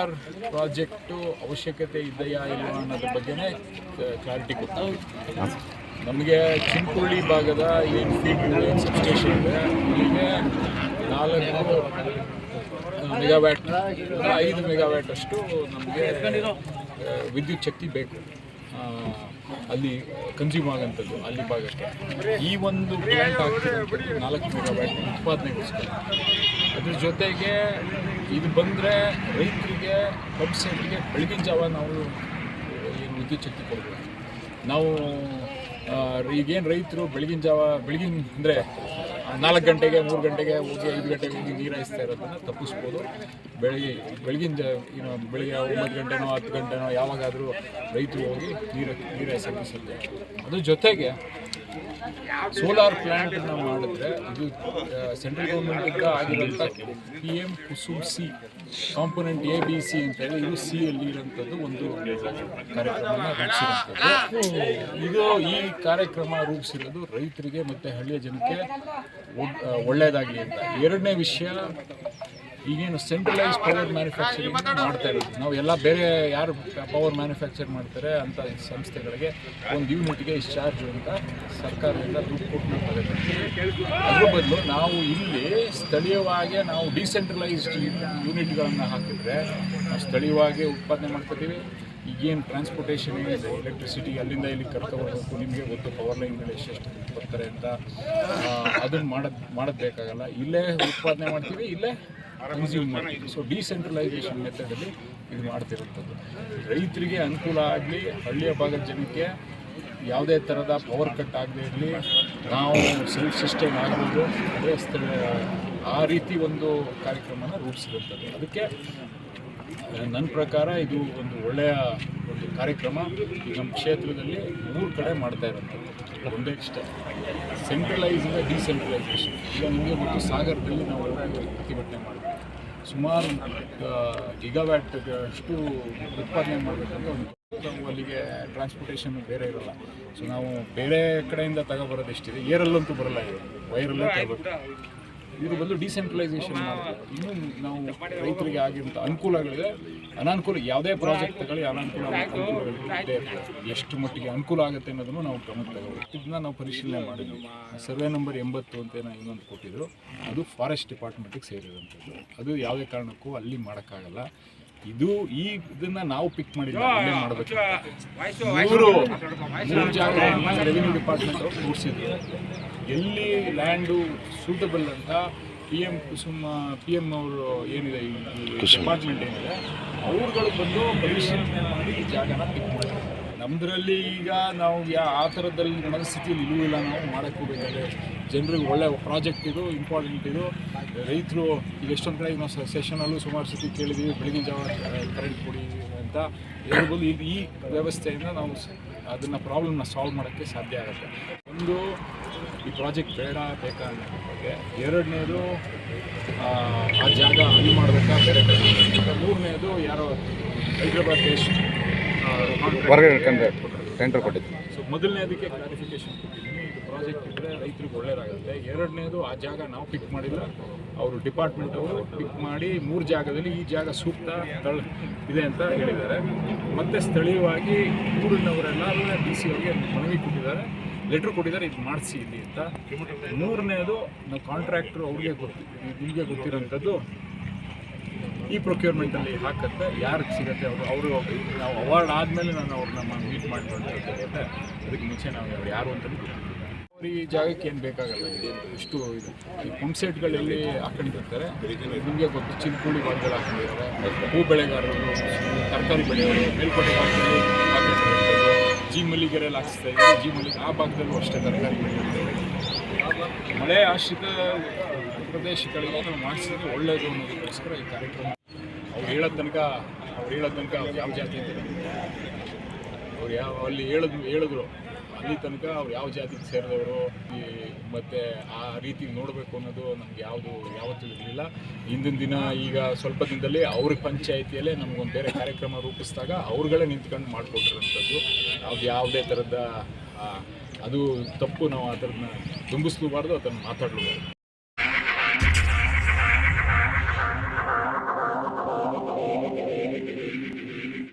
Solar project ಅವಶ್ಯಕತೆ ಇದೆಯಾ ಇಲ್ವಾ ಅನ್ನೋದ್ರ ಬಗ್ಗೆನೇ ಕ್ಲಾರಿಟಿ ಕೊಡ್ತಾರೆ. ನಮಗೆ ಚಿಂಚೋಳಿ ಭಾಗದ ಏನು ಫೀಡ್ ಏನು ಸಬ್ಸ್ಟೇಷನ್ ಇದೆ ಇಲ್ಲಿಗೆ 4 ಮೆಗಾವ್ಯಾಟ್ 5 ಮೆಗಾವ್ಯಾಟ್ ಅಷ್ಟು ನಮಗೆ ವಿದ್ಯುತ್ ಶಕ್ತಿ ಬೇಕು ಅಲ್ಲಿ ಕನ್ಸ್ಯೂಮ್ ಆಗೋಂಥದ್ದು ಅಲ್ಲಿ ಭಾಗಕ್ಕೆ. ಈ ಒಂದು ಪ್ಲ್ಯಾಂಟ್ ಆಗ್ತಿರೋಂಥದ್ದು 4 ಮೆಗಾವ್ಯಾಟ್ ಉತ್ಪಾದನೆಗೋಸ್ಕರ. ಅದ್ರ ಜೊತೆಗೆ ಇದು ಬಂದರೆ ರೈತರಿಗೆ ಪಂಪ್ ಸೆಟ್ಗೆ ಬೆಳಗಿನ ಜಾವ ನಾವು ಏನು ವಿದ್ಯುತ್ ಶಕ್ತಿ ಕೊಡ್ಬೋದು. ನಾವು ಈಗೇನು ರೈತರು ಬೆಳಗಿನ ಅಂದರೆ 4 ಗಂಟೆಗೆ 3 ಗಂಟೆಗೆ ಹೋಗಿ 5 ಗಂಟೆಗೆ ಹೋಗಿ ನೀರು ಹಾಯಿಸ್ತಾ ಇರೋದನ್ನು ತಪ್ಪಿಸ್ಬೋದು. ಬೆಳಗಿನ ಬೆಳಿಗ್ಗೆ 9 ಗಂಟೆನೋ 10 ಗಂಟೆನೋ ಯಾವಾಗಾದರೂ ರೈತರು ಹೋಗಿ ನೀರು ಹಾಯಿಸೋಕ್ಕೆ ಸಾಧ್ಯ. ಅದ್ರ ಜೊತೆಗೆ ಸೋಲಾರ್ ಪ್ಲ್ಯಾಂಟನ್ನು ಮಾಡಿದ್ರೆ ಇದು ಸೆಂಟ್ರಲ್ ಗೌರ್ಮೆಂಟಿಂದ ಆಗಿರೋಂಥ PM Kusum C component ABC ಅಂತೇಳಿ ಇದು C ಅಲ್ಲಿ ಇರೋಂಥದ್ದು ಒಂದು ಕಾರ್ಯಕ್ರಮ ರೂಪಿಸಿರೋಂಥದ್ದು. ಇದು ಈ ಕಾರ್ಯಕ್ರಮ ರೂಪಿಸಿರೋದು ರೈತರಿಗೆ ಮತ್ತು ಹಳ್ಳಿಯ ಜನಕ್ಕೆ ಒಳ್ಳೆಯದಾಗಲಿ ಅಂತ. ಎರಡನೇ ವಿಷಯ, ಈಗೇನು ಸೆಂಟ್ರಲೈಸ್ ಪವರ್ ಮ್ಯಾನುಫ್ಯಾಕ್ಚರಿಂಗ್ ಮಾಡ್ತಾ ಇರೋದು ನಾವು ಎಲ್ಲ ಬೇರೆ ಯಾರು ಪವರ್ ಮ್ಯಾನುಫ್ಯಾಕ್ಚರ್ ಮಾಡ್ತಾರೆ ಅಂಥ ಸಂಸ್ಥೆಗಳಿಗೆ ಒಂದು ಯೂನಿಟ್ಗೆ ಇಷ್ಟು ಚಾರ್ಜ್ ಅಂತ ಸರ್ಕಾರದಿಂದ ದುಡ್ಡು ಕೊಟ್ಟು ನಾವು ತಗೋತೀವಿ. ಅದ್ರ ಬದಲು ನಾವು ಇಲ್ಲಿ ಸ್ಥಳೀಯವಾಗಿ ನಾವು ಡಿಸೆಂಟ್ರಲೈಸ್ಡ್ ಯೂನಿಟ್ಗಳನ್ನು ಹಾಕಿದ್ರೆ ನಾವು ಸ್ಥಳೀಯವಾಗಿ ಉತ್ಪಾದನೆ ಮಾಡ್ಕೋತೀವಿ. ಈಗೇನು ಟ್ರಾನ್ಸ್ಪೋರ್ಟೇಷನ್ ಏನಿದೆ ಎಲೆಕ್ಟ್ರಿಸಿಟಿ ಅಲ್ಲಿಂದ ಇಲ್ಲಿ ಕರ್ಕೊಬರ್ಬೇಕು, ನಿಮಗೆ ಗೊತ್ತು ಪವರ್ ಲೈನ್ಗಳು ಎಷ್ಟೆಷ್ಟು ಬರ್ತಾರೆ ಅಂತ, ಅದನ್ನು ಮಾಡೋದು ಬೇಕಾಗಲ್ಲ. ಇಲ್ಲೇ ಉತ್ಪಾದನೆ ಮಾಡ್ತೀವಿ, ಇಲ್ಲೇ ಕನ್ಸ್ಯೂಮ್ ಮಾಡ್ತೀವಿ. ಸೊ ಡಿಸೆಂಟ್ರಲೈಸೇಷನ್ ಮೆಥಡಲ್ಲಿ ಇದು ಮಾಡ್ತಿರೋಂಥದ್ದು ರೈತರಿಗೆ ಅನುಕೂಲ ಆಗಲಿ, ಹಳ್ಳಿಯ ಭಾಗದ ಜನಕ್ಕೆ ಯಾವುದೇ ಥರದ ಪವರ್ ಕಟ್ ಆಗದೆ ಇರಲಿ, ನಾವು ಸೆಲ್ಫ್ ಸಿಸ್ಟಮ್ ಆಗ್ಬೋದು. ಅದೇ ಆ ರೀತಿ ಒಂದು ಕಾರ್ಯಕ್ರಮನ ರೂಪಿಸಿರುವಂಥದ್ದು. ಅದಕ್ಕೆ ನನ್ನ ಪ್ರಕಾರ ಇದು ಒಂದು ಒಳ್ಳೆಯ ಒಂದು ಕಾರ್ಯಕ್ರಮ. ಈ ನಮ್ಮ ಕ್ಷೇತ್ರದಲ್ಲಿ 3 ಕಡೆ ಮಾಡ್ತಾ ಇರೋಂಥದ್ದು. ಒಂದೇ ಇಷ್ಟ ಸೆಂಟ್ರಲೈಸಿಂದ ಡಿಸೆಂಟ್ರಲೈಸೇಷನ್. ಈಗ ನಿಮಗೆ ಗೊತ್ತು, ಸಾಗರದಲ್ಲಿ ನಾವು ಪ್ರತಿಭಟನೆ ಮಾಡಿದ್ವಿ. ಸುಮಾರು ಗಿಗಾವ್ಯಾಟ್ ಅಷ್ಟು ಉತ್ಪಾದನೆ ಮಾಡಬೇಕಂದ್ರೆ ನಾವು ಅಲ್ಲಿಗೆ ಟ್ರಾನ್ಸ್ಪೋರ್ಟೇಷನ್ ಬೇರೆ ಇರೋಲ್ಲ. ಸೊ ನಾವು ಬೇರೆ ಕಡೆಯಿಂದ ತಗೊಬರೋದು ಎಷ್ಟಿದೆ, ಏರಲ್ಲಂತೂ ಬರೋಲ್ಲ, ಇದು ವೈರಲ್ಲೇ ತಗೋಬೇಕು. ಇದು ಬಂದು ಡಿಸೆಂಟ್ರಲೈಸೇಷನ್ ಮಾಡಬೇಕು. ಇನ್ನೂ ನಾವು ರೈತರಿಗೆ ಆಗಿರುವಂಥ ಅನುಕೂಲಗಳಿದೆ, ಅನಾನುಕೂಲ. ಯಾವುದೇ ಪ್ರಾಜೆಕ್ಟ್ ತಗೊಳ್ಳಿ ಅನಾನುಕೂಲಗಳಿದೆ, ಎಷ್ಟು ಮಟ್ಟಿಗೆ ಅನುಕೂಲ ಆಗುತ್ತೆ ಅನ್ನೋದನ್ನು ನಾವು ಗಮನ ತಗೋಬೇಕು. ಇದನ್ನ ನಾವು ಪರಿಶೀಲನೆ ಮಾಡಿದ್ವಿ. ಸರ್ವೆ ನಂಬರ್ 80 ಅಂತ ಇನ್ನೊಂದು ಕೊಟ್ಟಿದ್ರು, ಅದು ಫಾರೆಸ್ಟ್ ಡಿಪಾರ್ಟ್ಮೆಂಟಿಗೆ ಸೇರಿರುವಂಥದ್ದು. ಅದು ಯಾವುದೇ ಕಾರಣಕ್ಕೂ ಅಲ್ಲಿ ಮಾಡೋಕ್ಕಾಗಲ್ಲ. ಇದನ್ನು ನಾವು ಪಿಕ್ ಮಾಡಿಲ್ಲ, ಅಲ್ಲೇ ಮಾಡಬೇಕು. 3 ಜಾಗಗಳನ್ನು ರೆವಿನ್ಯೂ ಡಿಪಾರ್ಟ್ಮೆಂಟ್ ಅವರು ಕೂಡಿಸಿದ್ರು. ಎಲ್ಲಿ ಲ್ಯಾಂಡು ಸೂಟಬಲ್ ಅಂತ PM ಅವರು ಏನಿದೆ ಈ ಡಿಪಾರ್ಟ್ಮೆಂಟ್ ಏನಿದೆ ಅವ್ರುಗಳು ಬಂದು ಪರಿಶೀಲನೆ ಮಾಡಿ ಈ ಜಾಗನ ಪಿಕ್ ಮಾಡಿದ್ರು. ನಮ್ಮದ್ರಲ್ಲಿ ಈಗ ನಾವು ಆ ಥರದಲ್ಲಿ ಮನಸ್ಥಿತಿಯಲ್ಲಿ ಇಲ್ಲೂ ನಾವು ಮಾಡೋಕ್ಕೆ ಹೋಗಬೇಕಾದ್ರೆ ಜನರಿಗೆ ಒಳ್ಳೆಯ ಪ್ರಾಜೆಕ್ಟ್ ಇದು, ಇಂಪಾರ್ಟೆಂಟ್ ಇದು. ರೈತರು ಈಗ ಎಷ್ಟೊಂದು ಕಡೆ ನಾವು ಸೆಷನಲ್ಲೂ ಸುಮಾರು ಸತಿ ಕೇಳಿದ್ದೀವಿ, ಬೆಳಗಿನ ಜಾವ ಕರೆಂಟ್ ಕೊಡಿ ಅಂತ. ಬಂದು ಈ ವ್ಯವಸ್ಥೆಯಿಂದ ನಾವು ಅದನ್ನು ಪ್ರಾಬ್ಲಮ್ನ ಸಾಲ್ವ್ ಮಾಡೋಕ್ಕೆ ಸಾಧ್ಯ ಆಗುತ್ತೆ. ಒಂದು, ಈ ಪ್ರಾಜೆಕ್ಟ್ ಬೇಕಾ ಅನ್ನೋದ್ರ ಬಗ್ಗೆ. ಎರಡನೇದು, ಆ ಜಾಗ ಅಲ್ಲಿ ಮಾಡಬೇಕಾ ಬೇರೆ ಕಡೆ. ಮೂರನೇದು, ಯಾರೋ ಹೈದ್ರಾಬಾದ್ ಬೇಸ್ಡ್ ಟೆಂಡರ್ ಕೊಟ್ಟಿದ್ದು. ಸೊ ಮೊದಲನೇದಕ್ಕೆ ಕ್ಲಾರಿಫಿಕೇಶನ್ ಕೊಟ್ಟಿದ್ದೀನಿ. ಇದು ಪ್ರಾಜೆಕ್ಟ್ ಇದ್ದರೆ ರೈತರಿಗೆ ಒಳ್ಳೆಯದಾಗುತ್ತೆ. ಎರಡನೇದು, ಆ ಜಾಗ ನಾವು ಪಿಕ್ ಮಾಡಿಲ್ಲ, ಅವರು ಡಿಪಾರ್ಟ್ಮೆಂಟ್ ಅವರು ಪಿಕ್ ಮಾಡಿ 3 ಜಾಗದಲ್ಲಿ ಈ ಜಾಗ ಸೂಕ್ತ ಇದೆ ಅಂತ ಹೇಳಿದ್ದಾರೆ. ಮತ್ತು ಸ್ಥಳೀಯವಾಗಿ ಊರಿನವರೆಲ್ಲರೂ DC ಅವರಿಗೆ ಮನವಿ ಕೊಟ್ಟಿದ್ದಾರೆ, ಲೆಟ್ರ್ ಕೊಟ್ಟಿದ್ದಾರೆ, ಇದು ಮಾಡಿಸಿ ಇಲ್ಲಿ ಅಂತ. ಮೂರನೇದು, ನಾವು ಕಾಂಟ್ರಾಕ್ಟ್ರು ಅವ್ರಿಗೆ ನಿಮಗೆ ಗೊತ್ತಿರೋಂಥದ್ದು ಈ ಪ್ರೊಕ್ಯೂರ್ಮೆಂಟಲ್ಲಿ ಹಾಕತ್ತೆ, ಯಾರಿಗೆ ಸಿಗುತ್ತೆ ಅವರು ನಾವು ಅವಾರ್ಡ್ ಆದಮೇಲೆ ನಾನು ಅವ್ರನ್ನ ಮೀಟ್ ಮಾಡಿಕೊಳ್ತೇವೆ. ಅದಕ್ಕೆ ಮುಂಚೆ ನಾವು ಯಾರು ಅಂತಲೂ ಗೊತ್ತಿಲ್ಲ. ಈ ಜಾಗಕ್ಕೆ ಏನು ಬೇಕಾಗಲ್ಲ. ಇಷ್ಟು ಇದು ಈ ಪಂಪ್ ಸೆಟ್ಗಳಲ್ಲಿ ಹಾಕೊಂಡಿರ್ತಾರೆ. ನಿಮಗೆ ಗೊತ್ತು, ಚಿಂಚೋಳಿ ಭಾಗದಲ್ಲಿ ಹಾಕೊಂಡಿರ್ತಾರೆ. ಹೂ ಬೆಳೆಗಾರರು, ತರಕಾರಿ ಬೆಳೆಯೋರು, ಮೇಲ್ಕೋಟೆ ಭಾಗದಲ್ಲಿ ಹಾಕೊಂಡಿರ್ತಾರೆ. ಜಿ ಮಲ್ಲಿಗೆರೆಯಲ್ಲಿ ಹಾಕಿಸ್ತಾ ಇದ್ದಾರೆ. ಜಿ ಮಲ್ಲಿಗೆ ಆ ಭಾಗದಲ್ಲೂ ಅಷ್ಟೇ ತರಕಾರಿ ಬೆಳೆಯುತ್ತೇವೆ. ಮಳೆ ಆಶ್ರಿತ ಪ್ರದೇಶಗಳಿಗೆ ನಾವು ಮಾಡಿಸಿದ್ರೆ ಒಳ್ಳೆಯದು ಅನ್ನೋದಕ್ಕೋಸ್ಕರ ಈ ಕಾರ್ಯಕ್ರಮ. ಅವ್ರು ಹೇಳೋ ತನಕ ಅವ್ರು ಯಾವ ಜಾತಿ ಅಂತ ಅವ್ರು ಅಲ್ಲಿ ಹೇಳಿದ್ರು ಅಲ್ಲಿ ತನಕ ಅವ್ರು ಯಾವ ಜಾತಿಗೆ ಸೇರಿದವರು ಮತ್ತು ಆ ರೀತಿ ನೋಡಬೇಕು ಅನ್ನೋದು ನಮ್ಗೆ ಯಾವತ್ತೂ ಇರಲಿಲ್ಲ. ಹಿಂದಿನ ದಿನ ಈಗ ಸ್ವಲ್ಪ ದಿನದಲ್ಲಿ ಅವ್ರ ಪಂಚಾಯಿತಿಯಲ್ಲೇ ನಮಗೊಂದು ಬೇರೆ ಕಾರ್ಯಕ್ರಮ ರೂಪಿಸಿದಾಗ ಅವ್ರುಗಳೇ ನಿಂತ್ಕೊಂಡು ಮಾಡಿಕೊಟ್ಟಿರೋಂಥದ್ದು. ಯಾವುದೇ ಥರದ ಅದು ತಪ್ಪು, ನಾವು ಅದನ್ನು ದುಂಬಿಸ್ಲೂಬಾರ್ದು, ಅದನ್ನು ಮಾತಾಡಲೂಬಾರ್ದು.